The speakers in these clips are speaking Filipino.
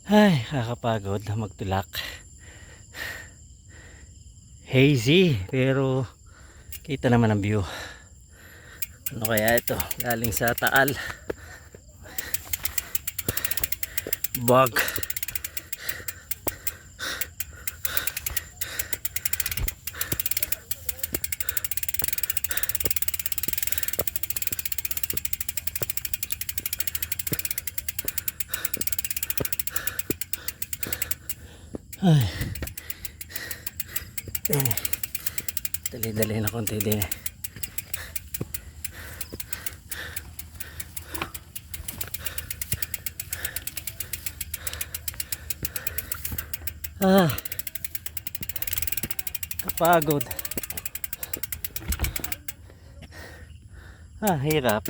Ay, kakapagod na magtulak. Hazy, pero kita naman ang view. Ano kaya ito? Galing sa Taal. Bug. Ay. Dali-dali na konti din eh. Kapagod. Hirap.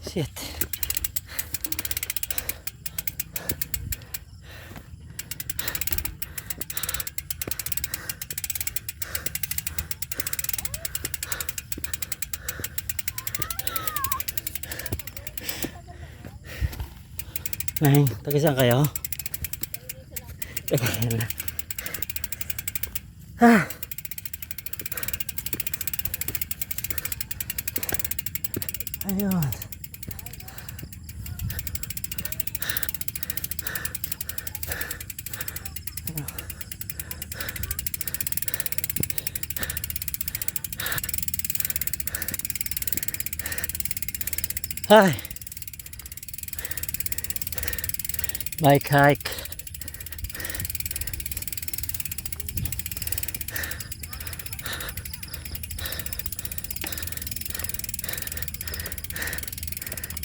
Shit. Ay, taga saan kayo? Ayun. Hi. Bike hike.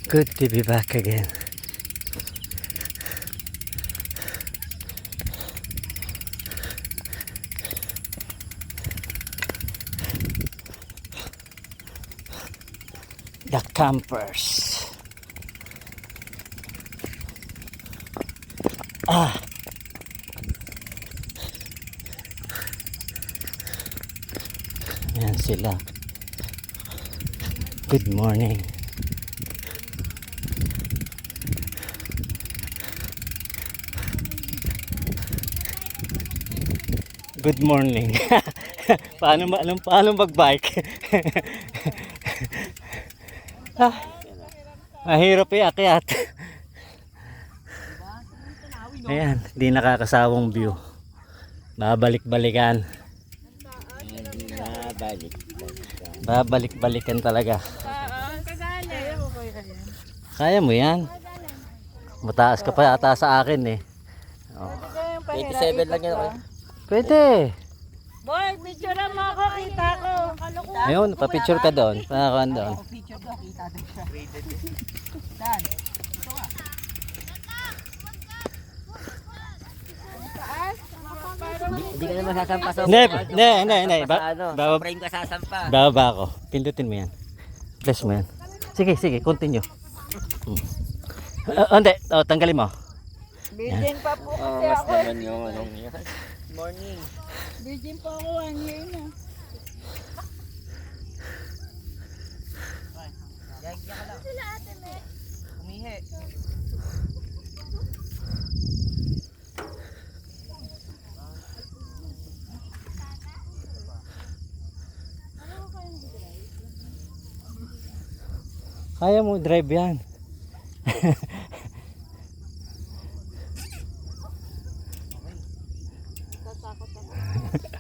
Good to be back again. The campers. Ayan sila. Good morning. Good morning. paano mag-bike? Mahirap iakyat. Ayan, di nakakasawang view. Babalik-balikan. Babalik-balikan talaga. Kaya mo yan. Mataas ka pa ata sa akin eh. 27 lang yan. Pwede. Boy, picture mo ako, kita ko. Ayun, pa-picture ka doon. Panakuan doon. Hindi ka naman sasampa sa Hindi. frame ka sasampa. Bababa ako. Pindutin mo yan. Press mo yan. Sige, continue. Hindi, tanggalin mo. Virgin pa po kasi Mas ako. naman yung anong yan. Morning. Virgin pa ako 1 year na. Sila ate me. Umihi. Kaya mo drive yan. Tatakot ako.